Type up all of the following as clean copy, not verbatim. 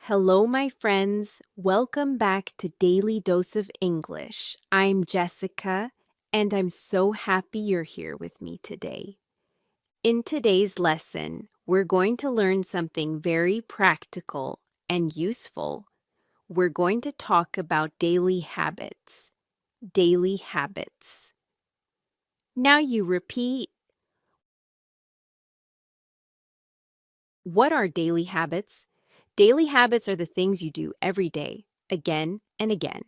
Hello, my friends. Welcome back to Daily Dose of English. I'm Jessica, and I'm so happy you're here with me today. In today's lesson, we're going to learn something very practical and useful. We're going to talk about daily habits. Daily habits. Now you repeat. What are daily habits? Daily habits are the things you do every day, again and again.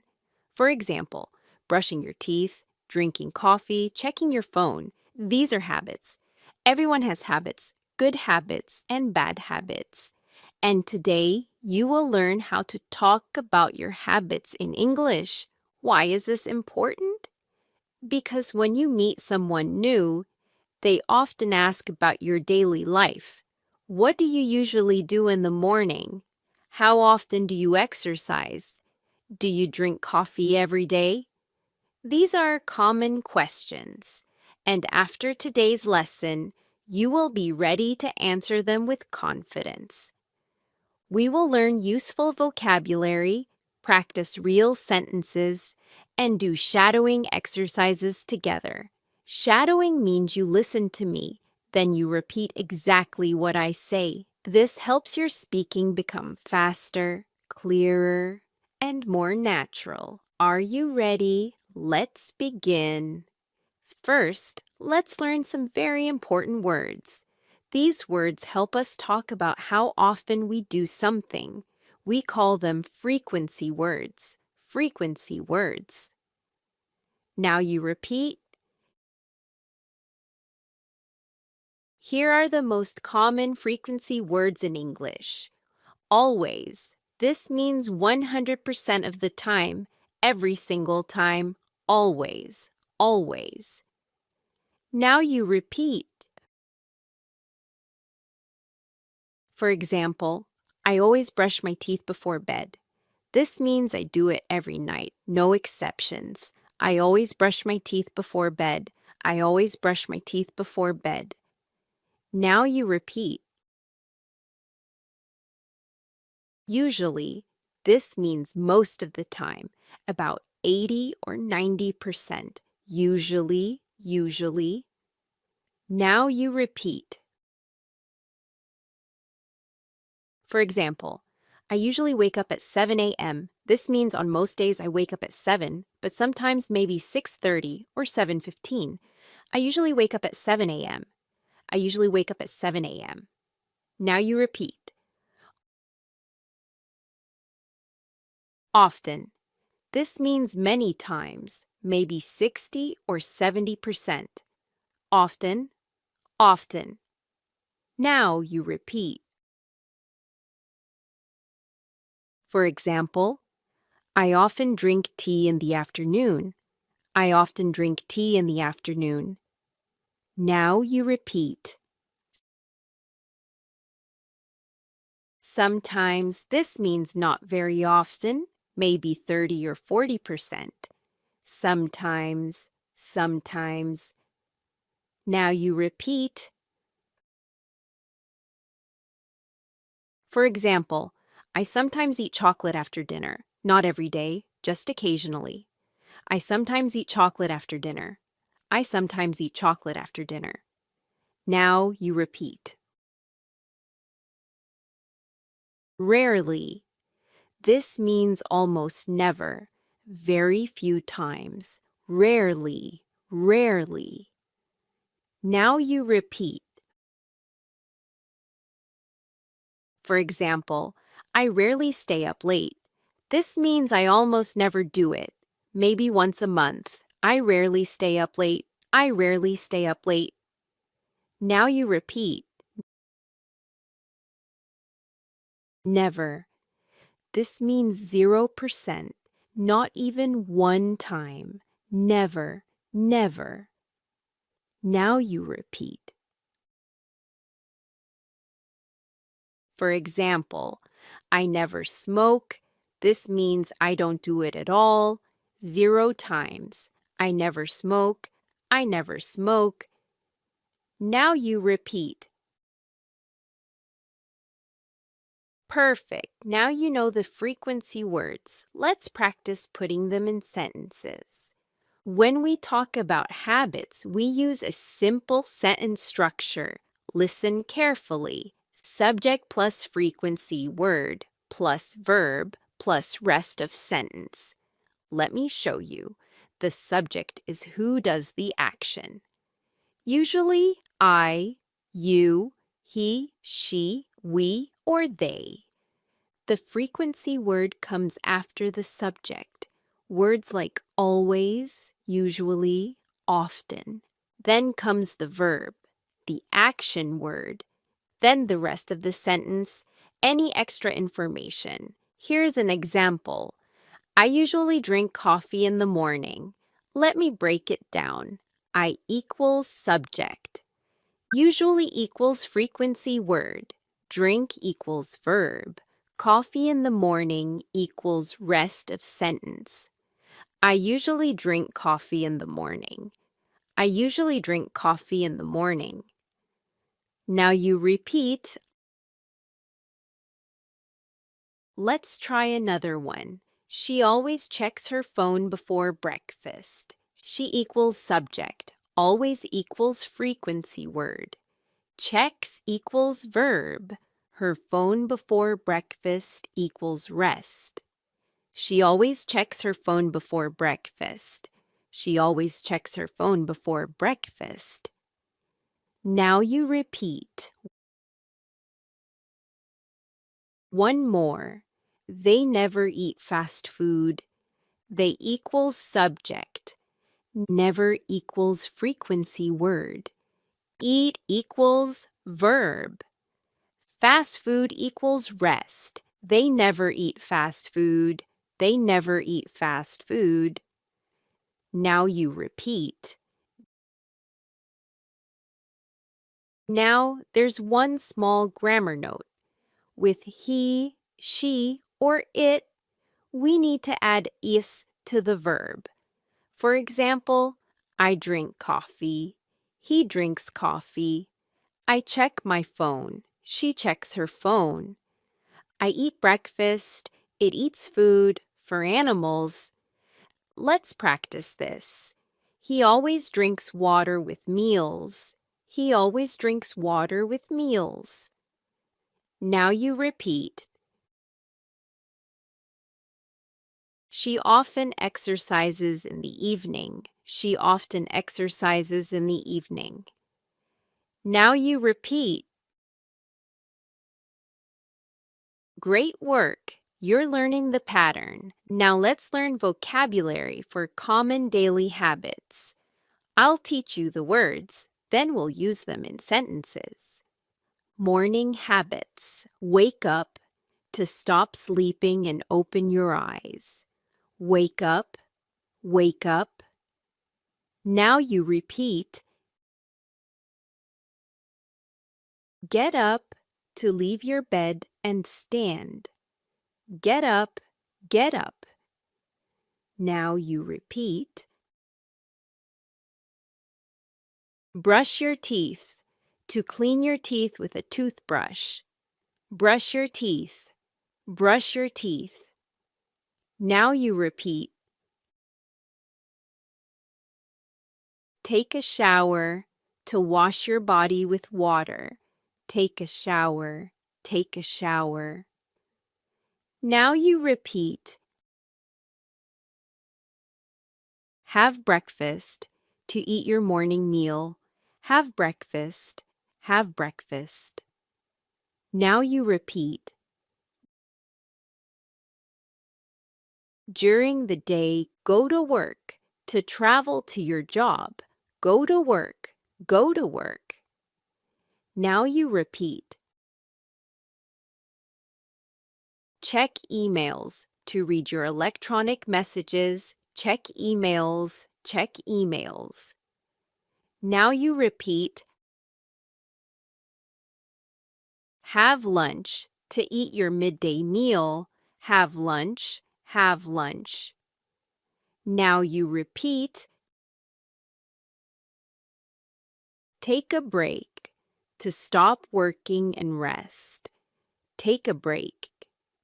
For example, brushing your teeth, drinking coffee, checking your phone. These are habits. Everyone has habits, good habits and bad habits. And today, you will learn how to talk about your habits in English. Why is this important? Because when you meet someone new, they often ask about your daily life. What do you usually do in the morning? How often do you exercise? Do you drink coffee every day? These are common questions, and after today's lesson, you will be ready to answer them with confidence. We will learn useful vocabulary, practice real sentences, and do shadowing exercises together. Shadowing means you listen to me, then you repeat exactly what I say. This helps your speaking become faster, clearer, and more natural. Are you ready? Let's begin. First, let's learn some very important words. These words help us talk about how often we do something. We call them frequency words. Frequency words. Now you repeat. Here are the most common frequency words in English. Always. This means 100% of the time, every single time, always, always. Now you repeat. For example, I always brush my teeth before bed. This means I do it every night, no exceptions. I always brush my teeth before bed. I always brush my teeth before bed. Now you repeat. Usually, this means most of the time, about 80 or 90%. Usually, usually. Now you repeat. For example, I usually wake up at 7 a.m. This means on most days I wake up at 7, but sometimes maybe 6:30 or 7:15. I usually wake up at 7 a.m. I usually wake up at 7 a.m. Now you repeat. Often. This means many times, maybe 60 or 70%. Often, often. Now you repeat. For example, I often drink tea in the afternoon. I often drink tea in the afternoon. Now you repeat. Sometimes this means not very often, maybe 30 or 40%. Sometimes, sometimes. Now you repeat. For example, I sometimes eat chocolate after dinner. Not every day, just occasionally. I sometimes eat chocolate after dinner. I sometimes eat chocolate after dinner. Now you repeat. Rarely. This means almost never, very few times, rarely, rarely. Now you repeat. For example, I rarely stay up late. This means I almost never do it, maybe once a month. I rarely stay up late. I rarely stay up late. Now you repeat. Never. This means 0%, not even one time. Never, never. Now you repeat. For example, I never smoke. This means I don't do it at all. 0 times. I never smoke. I never smoke. Now you repeat. Perfect. Now you know the frequency words. Let's practice putting them in sentences. When we talk about habits, we use a simple sentence structure. Listen carefully. Subject plus frequency word plus verb plus rest of sentence. Let me show you. The subject is who does the action. Usually I, you, he, she, we, or they. The frequency word comes after the subject. Words like always, usually, often. Then comes the verb, the action word. Then the rest of the sentence, any extra information. Here's an example. I usually drink coffee in the morning. Let me break it down. I equals subject. Usually equals frequency word. Drink equals verb. Coffee in the morning equals rest of sentence. I usually drink coffee in the morning. I usually drink coffee in the morning. Now you repeat. Let's try another one. She always checks her phone before breakfast. She equals subject. Always equals frequency word. Checks equals verb. Her phone before breakfast equals rest. She always checks her phone before breakfast. She always checks her phone before breakfast. Now you repeat. One more. They never eat fast food. They equals subject. Never equals frequency word. Eat equals verb. Fast food equals rest. They never eat fast food. They never eat fast food. Now you repeat. Now there's one small grammar note. With he, she, or it, we need to add is to the verb. For example, I drink coffee. He drinks coffee. I check my phone. She checks her phone. I eat breakfast. It eats food. For animals, let's practice this. He always drinks water with meals. He always drinks water with meals. Now you repeat. She often exercises in the evening. She often exercises in the evening. Now you repeat. Great work! You're learning the pattern. Now let's learn vocabulary for common daily habits. I'll teach you the words, then we'll use them in sentences. Morning habits. Wake up. To stop sleeping and open your eyes. Wake up. Wake up. Now you repeat. Get up. To leave your bed and stand. Get up. Get up. Now you repeat. Brush your teeth. To clean your teeth with a toothbrush. Brush your teeth. Brush your teeth. Now you repeat. Take a shower. To wash your body with water. Take a shower. Take a shower. Now you repeat. Have breakfast. To eat your morning meal. Have breakfast. Have breakfast. Now you repeat. During the day, go to work. To travel to your job. Go to work. Go to work. Now you repeat. Check emails. To read your electronic messages. Check emails. Check emails. Now you repeat. Have lunch. To eat your midday meal. Have lunch. Have lunch. Now you repeat. Take a break. To stop working and rest. Take a break.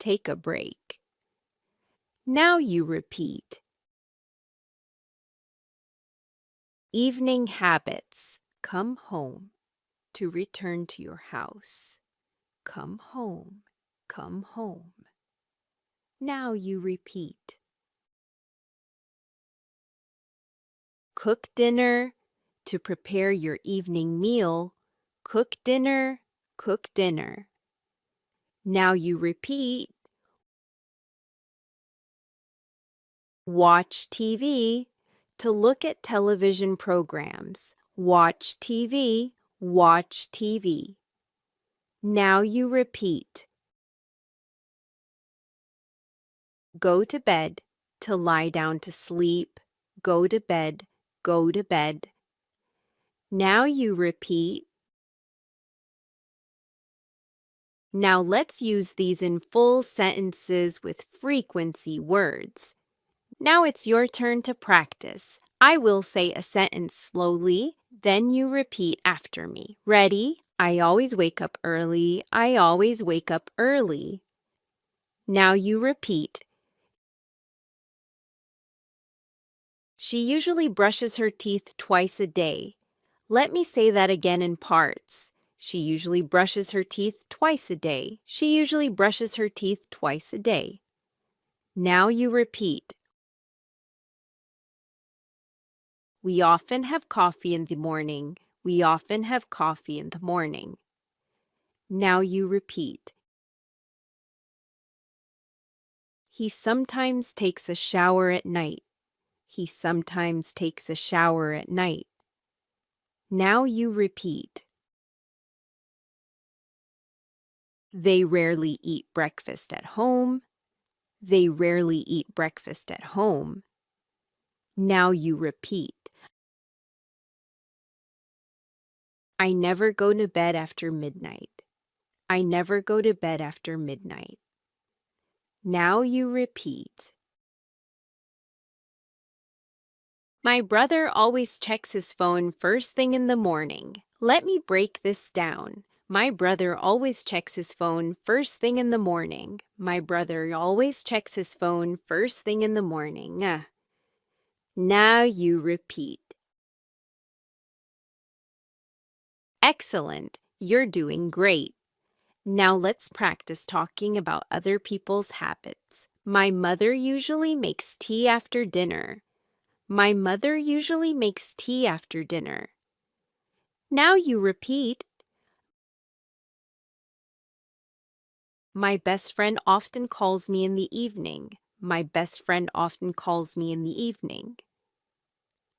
take a break. Now you repeat. Evening habits. Come home. To return to your house. Come home. Come home. Now you repeat. Cook dinner. To prepare your evening meal. Cook dinner. Cook dinner. Now you repeat. Watch TV. To look at television programs. Watch TV. Watch TV. Now you repeat. Go to bed. To lie down to sleep. Go to bed. Go to bed. Now you repeat. Now let's use these in full sentences with frequency words. Now it's your turn to practice. I will say a sentence slowly, then you repeat after me. Ready? I always wake up early. I always wake up early. Now you repeat. She usually brushes her teeth twice a day. Let me say that again in parts. She usually brushes her teeth twice a day. She usually brushes her teeth twice a day. Now you repeat. We often have coffee in the morning. We often have coffee in the morning. Now you repeat. He sometimes takes a shower at night. He sometimes takes a shower at night. Now you repeat. They rarely eat breakfast at home. They rarely eat breakfast at home. Now you repeat. I never go to bed after midnight. I never go to bed after midnight. Now you repeat. My brother always checks his phone first thing in the morning. Let me break this down. My brother always checks his phone first thing in the morning. My brother always checks his phone first thing in the morning. Now you repeat. Excellent. You're doing great. Now let's practice talking about other people's habits. My mother usually makes tea after dinner. My mother usually makes tea after dinner. Now you repeat. My best friend often calls me in the evening. My best friend often calls me in the evening.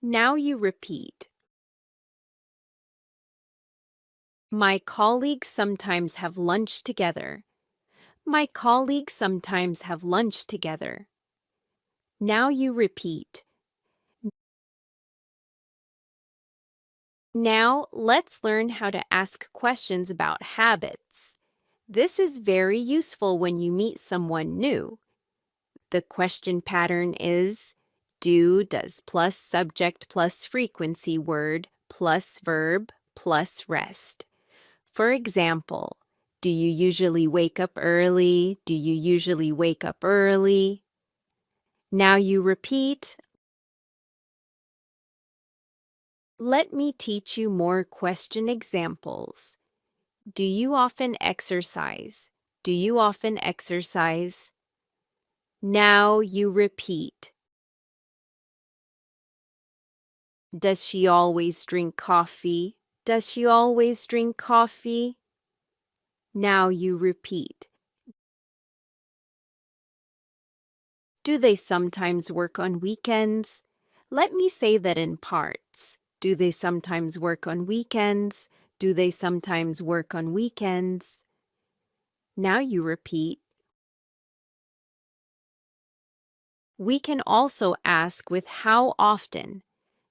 Now you repeat. My colleagues sometimes have lunch together. My colleagues sometimes have lunch together. Now you repeat. Now let's learn how to ask questions about habits. This is very useful when you meet someone new. The question pattern is do, does plus subject plus frequency word plus verb plus rest. For example, do you usually wake up early? Do you usually wake up early? Now you repeat. Let me teach you more question examples. Do you often exercise? Do you often exercise? Now you repeat. Does she always drink coffee? Does she always drink coffee? Now you repeat. Do they sometimes work on weekends? Let me say that in parts. Do they sometimes work on weekends? Do they sometimes work on weekends? Now you repeat. We can also ask with how often.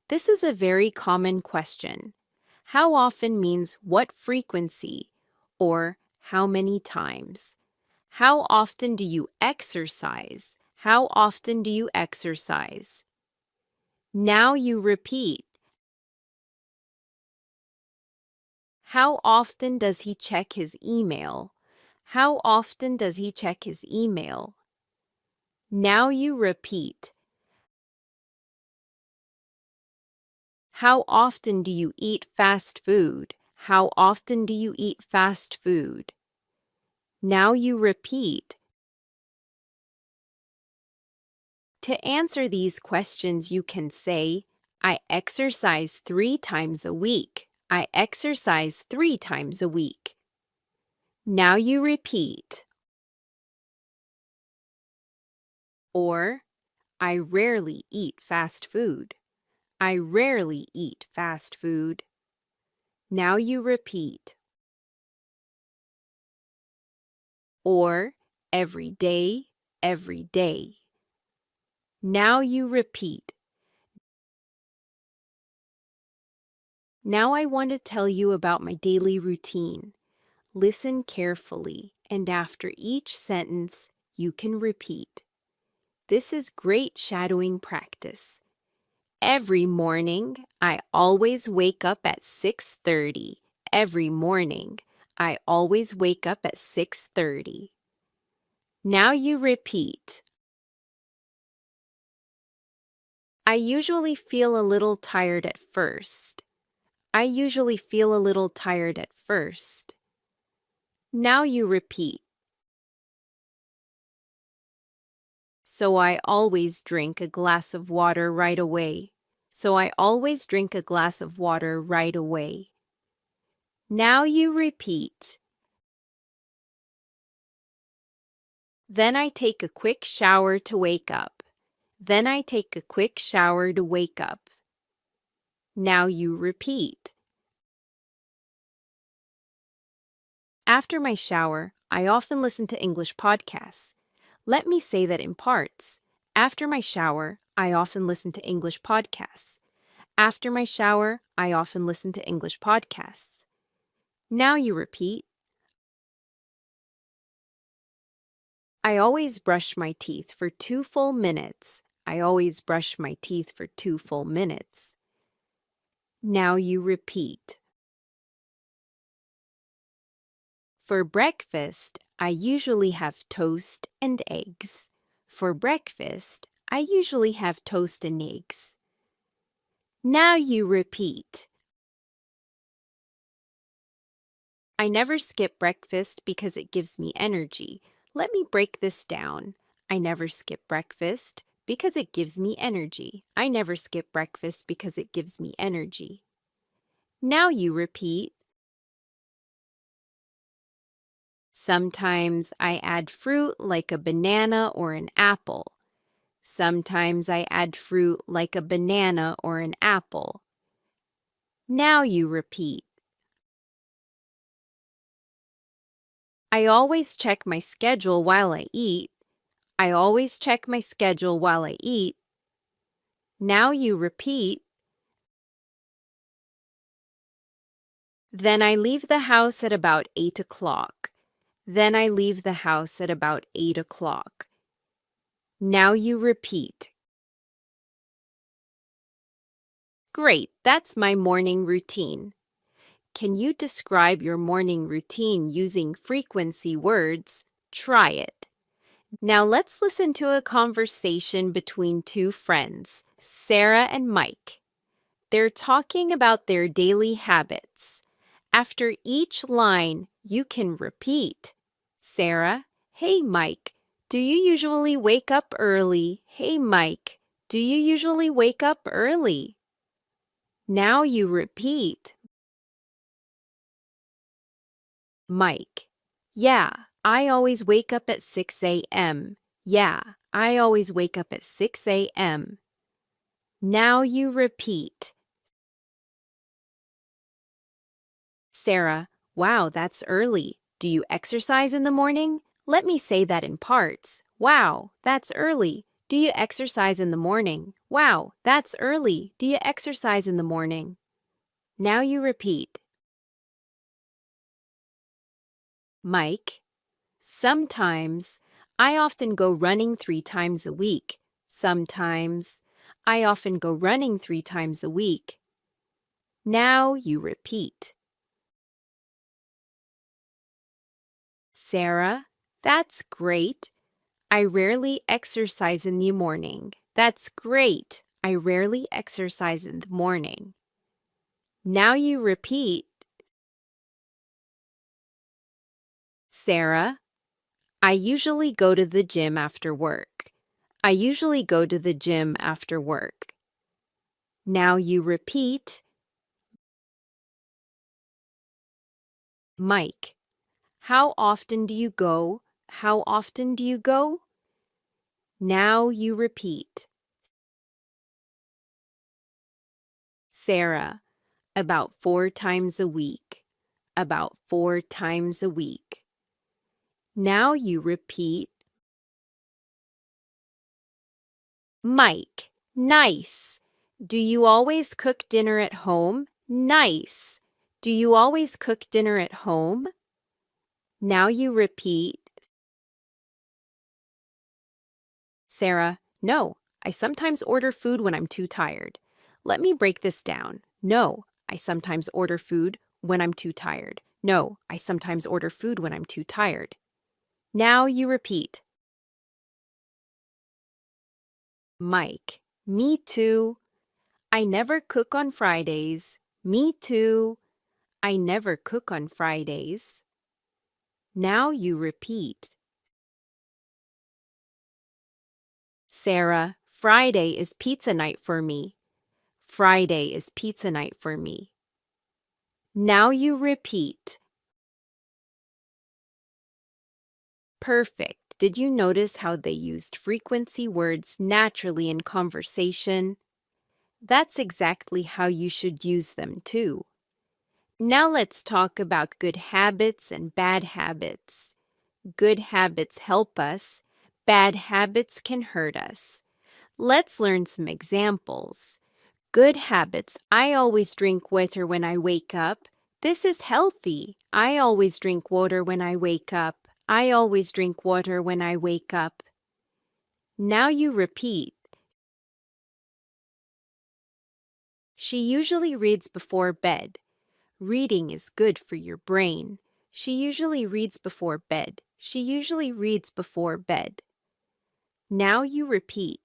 This is a very common question. How often means what frequency or how many times. How often do you exercise? How often do you exercise? Now you repeat. How often does he check his email? How often does he check his email? Now you repeat. How often do you eat fast food? How often do you eat fast food? Now you repeat. To answer these questions, you can say, I exercise 3 times a week. I exercise 3 times a week. Now you repeat. Or, I rarely eat fast food. I rarely eat fast food. Now you repeat. Or, every day, every day. Now you repeat. Now I want to tell you about my daily routine. Listen carefully, and after each sentence, you can repeat. This is great shadowing practice. Every morning, I always wake up at 6:30. Every morning, I always wake up at 6:30. Now you repeat. I usually feel a little tired at first. I usually feel a little tired at first. Now you repeat. So I always drink a glass of water right away. So I always drink a glass of water right away. Now you repeat. Then I take a quick shower to wake up. Then I take a quick shower to wake up. Now you repeat. After my shower, I often listen to English podcasts. Let me say that in parts. After my shower, I often listen to English podcasts. After my shower, I often listen to English podcasts. Now you repeat. I always brush my teeth for 2 full minutes. I always brush my teeth for 2 full minutes. Now you repeat. For breakfast, I usually have toast and eggs. For breakfast, I usually have toast and eggs. Now you repeat. I never skip breakfast because it gives me energy. Let me break this down. I never skip breakfast because it gives me energy. I never skip breakfast because it gives me energy. Now you repeat. Sometimes I add fruit like a banana or an apple. Sometimes I add fruit like a banana or an apple. Now you repeat. I always check my schedule while I eat. I always check my schedule while I eat. Now you repeat. Then I leave the house at about 8 o'clock. Then I leave the house at about 8 o'clock. Now you repeat. Great, that's my morning routine. Can you describe your morning routine using frequency words? Try it. Now let's listen to a conversation between 2 friends, Sarah and Mike. They're talking about their daily habits. After each line, you can repeat. Sarah, hey Mike, do you usually wake up early? Hey Mike, do you usually wake up early? Now you repeat. Mike, yeah, I always wake up at 6 a.m. Yeah, I always wake up at 6 a.m. Now you repeat. Sarah, wow, that's early. Do you exercise in the morning? Let me say that in parts. Wow, that's early. Do you exercise in the morning? Wow, that's early. Do you exercise in the morning? Now you repeat. Mike, sometimes. I often go running 3 times a week. Sometimes. I often go running 3 times a week. Now you repeat. Sarah, that's great. I rarely exercise in the morning. That's great. I rarely exercise in the morning. Now you repeat. Sarah, I usually go to the gym after work. I usually go to the gym after work. Now you repeat. Mike, how often do you go? How often do you go? Now you repeat. Sarah, about 4 times a week. About 4 times a week. Now you repeat. Mike, nice. Do you always cook dinner at home? Nice. Do you always cook dinner at home? Now you repeat. Sarah, no, I sometimes order food when I'm too tired. Let me break this down. No, I sometimes order food when I'm too tired. No, I sometimes order food when I'm too tired. Now you repeat. Mike, me too. I never cook on Fridays. Me too. I never cook on Fridays. Now you repeat. Sarah, Friday is pizza night for me. Friday is pizza night for me. Now you repeat. Perfect. Did you notice how they used frequency words naturally in conversation? That's exactly how you should use them too. Now let's talk about good habits and bad habits. Good habits help us. Bad habits can hurt us. Let's learn some examples. Good habits. I always drink water when I wake up. This is healthy. I always drink water when I wake up. I always drink water when I wake up. Now you repeat. She usually reads before bed. Reading is good for your brain. She usually reads before bed. She usually reads before bed. Now you repeat.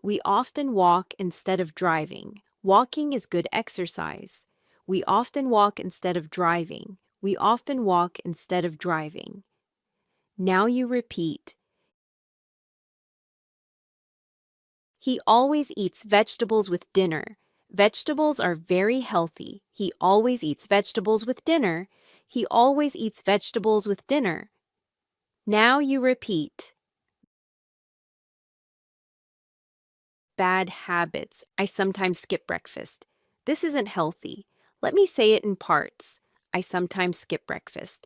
We often walk instead of driving. Walking is good exercise. We often walk instead of driving. We often walk instead of driving. Now you repeat. He always eats vegetables with dinner. Vegetables are very healthy. He always eats vegetables with dinner. He always eats vegetables with dinner. Now you repeat. Bad habits. I sometimes skip breakfast. This isn't healthy. Let me say it in parts. I sometimes skip breakfast.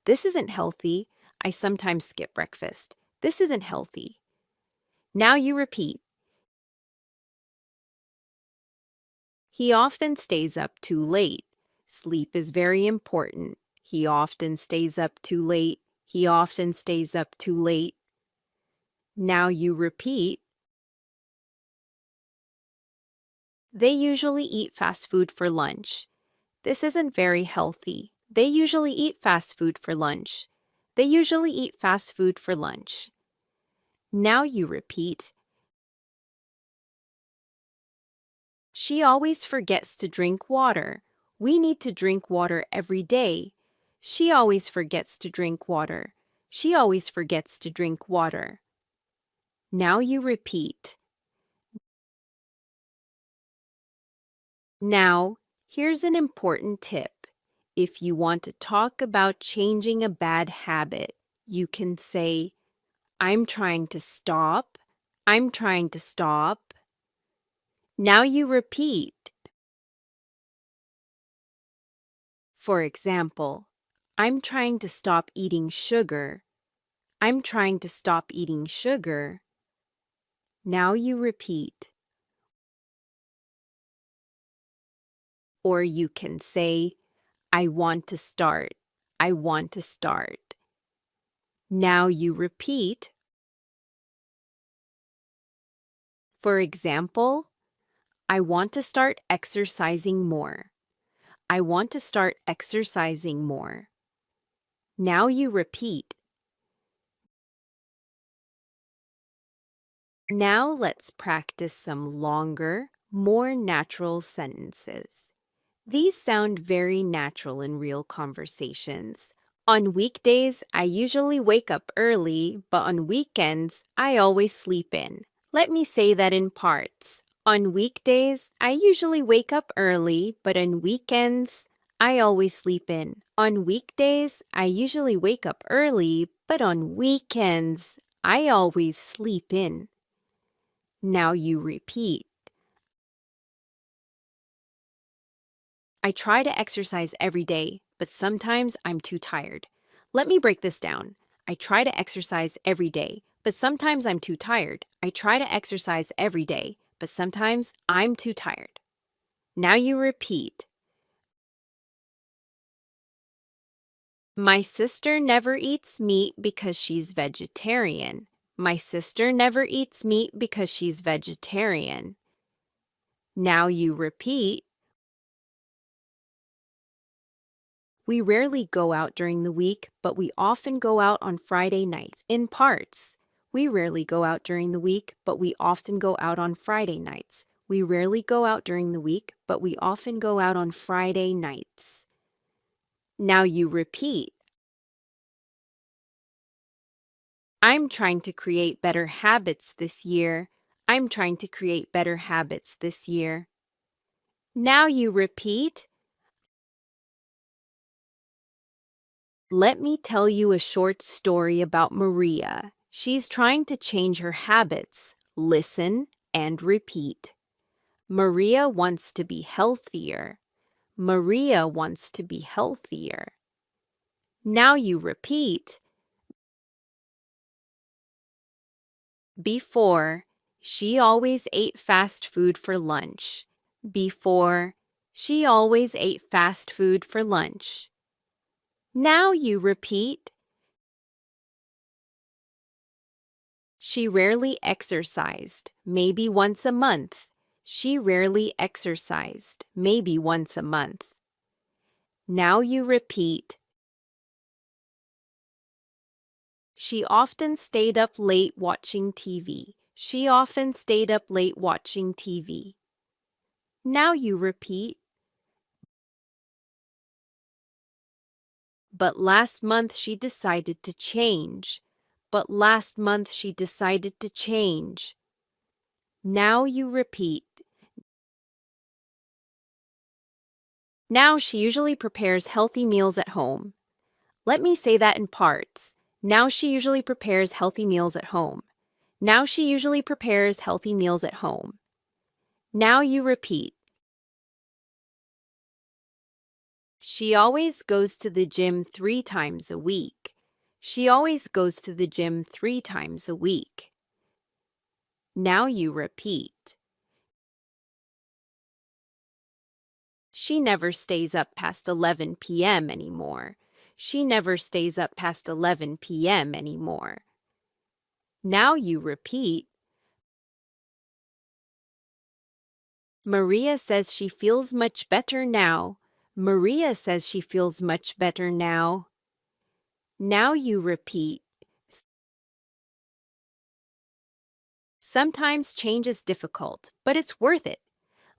This isn't healthy. I sometimes skip breakfast. This isn't healthy. Now you repeat. He often stays up too late. Sleep is very important. He often stays up too late. He often stays up too late. Now you repeat. They usually eat fast food for lunch. This isn't very healthy. They usually eat fast food for lunch. They usually eat fast food for lunch. Now you repeat. She always forgets to drink water. We need to drink water every day. She always forgets to drink water. She always forgets to drink water. Now you repeat. Now, here's an important tip. If you want to talk about changing a bad habit, you can say, I'm trying to stop. I'm trying to stop. Now you repeat. For example, I'm trying to stop eating sugar. I'm trying to stop eating sugar. Now you repeat. Or you can say, I want to start. I want to start. Now you repeat. For example, I want to start exercising more. I want to start exercising more. Now you repeat. Now let's practice some longer, more natural sentences. These sound very natural in real conversations. On weekdays, I usually wake up early, but on weekends, I always sleep in. Let me say that in parts. On weekdays, I usually wake up early, but on weekends, I always sleep in. On weekdays, I usually wake up early, but on weekends, I always sleep in. Now you repeat. I try to exercise every day, but sometimes I'm too tired. Let me break this down. I try to exercise every day, but sometimes I'm too tired. I try to exercise every day, but sometimes I'm too tired. Now you repeat. My sister never eats meat because she's vegetarian. My sister never eats meat because she's vegetarian. Now you repeat. We rarely go out during the week, but we often go out on Friday nights. In parts. We rarely go out during the week, but we often go out on Friday nights. We rarely go out during the week, but we often go out on Friday nights. Now you repeat. I'm trying to create better habits this year. I'm trying to create better habits this year. Now you repeat. Let me tell you a short story about Maria. She's trying to change her habits. Listen and repeat. Maria wants to be healthier. Maria wants to be healthier. Now you repeat. Before, she always ate fast food for lunch. Before, she always ate fast food for lunch. Now you repeat. She rarely exercised, maybe once a month. She rarely exercised, maybe once a month. Now you repeat. She often stayed up late watching TV. She often stayed up late watching TV. Now you repeat. But last month she decided to change. But last month she decided to change. Now you repeat. Now she usually prepares healthy meals at home. Let me say that in parts. Now she usually prepares healthy meals at home. Now she usually prepares healthy meals at home. Now you repeat. She always goes to the gym 3 times a week. She always goes to the gym 3 times a week. Now you repeat. She never stays up past 11 p.m. anymore. She never stays up past 11 p.m. anymore. Now you repeat. Maria says she feels much better now. Maria says she feels much better now. Now you repeat. Sometimes change is difficult, but it's worth it.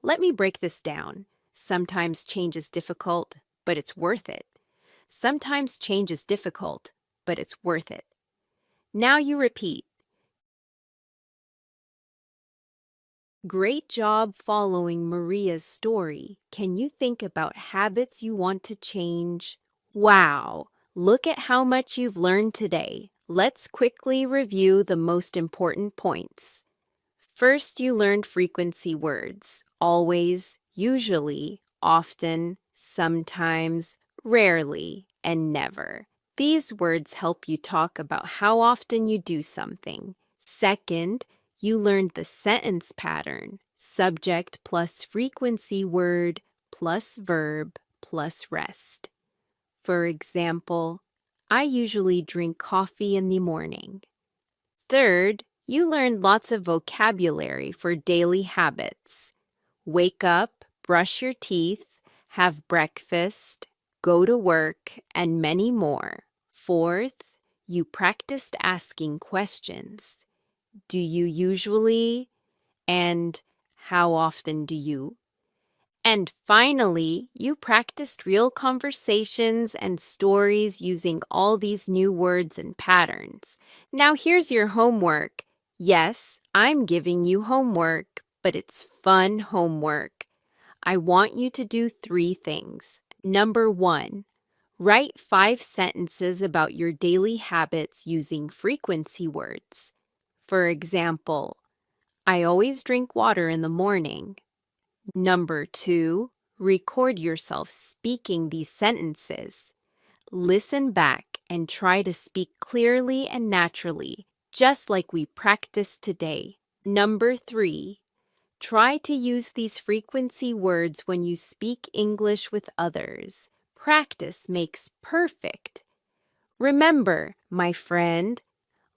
Let me break this down. Sometimes change is difficult, but it's worth it. Sometimes change is difficult, but it's worth it. Now you repeat. Great job following Maria's story. Can you think about habits you want to change? Wow! Look at how much you've learned today. Let's quickly review the most important points. First, you learned frequency words. Always, usually, often, sometimes, rarely, and never. These words help you talk about how often you do something. Second, you learned the sentence pattern. Subject plus frequency word plus verb plus rest. For example, I usually drink coffee in the morning. Third, you learned lots of vocabulary for daily habits. Wake up, brush your teeth, have breakfast, go to work, and many more. Fourth, you practiced asking questions. Do you usually? And how often do you? And finally, you practiced real conversations and stories using all these new words and patterns. Now here's your homework. Yes, I'm giving you homework, but it's fun homework. I want you to do 3 things. Number 1, write 5 sentences about your daily habits using frequency words. For example, I always drink water in the morning. Number 2, record yourself speaking these sentences. Listen back and try to speak clearly and naturally, just like we practiced today. Number 3, try to use these frequency words when you speak English with others. Practice makes perfect. Remember, my friend,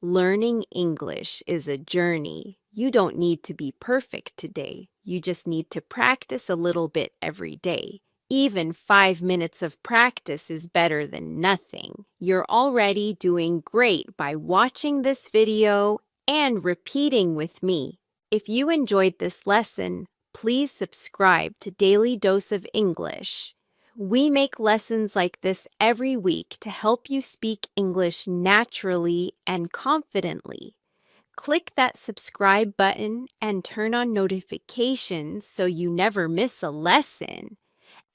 learning English is a journey. You don't need to be perfect today. You just need to practice a little bit every day. Even 5 minutes of practice is better than nothing. You're already doing great by watching this video and repeating with me. If you enjoyed this lesson, please subscribe to Daily Dose of English. We make lessons like this every week to help you speak English naturally and confidently. Click that subscribe button and turn on notifications so you never miss a lesson.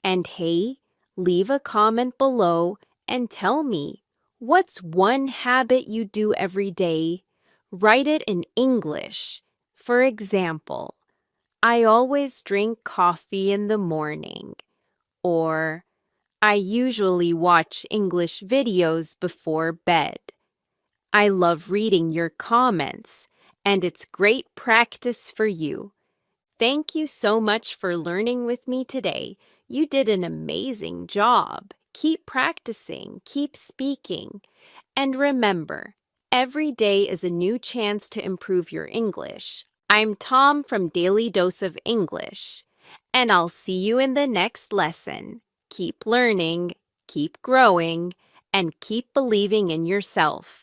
And hey, leave a comment below and tell me, what's one habit you do every day? Write it in English. For example, I always drink coffee in the morning. Or, I usually watch English videos before bed. I love reading your comments, and it's great practice for you. Thank you so much for learning with me today. You did an amazing job. Keep practicing, keep speaking. And remember, every day is a new chance to improve your English. I'm Tom from Daily Dose of English, and I'll see you in the next lesson. Keep learning, keep growing, and keep believing in yourself.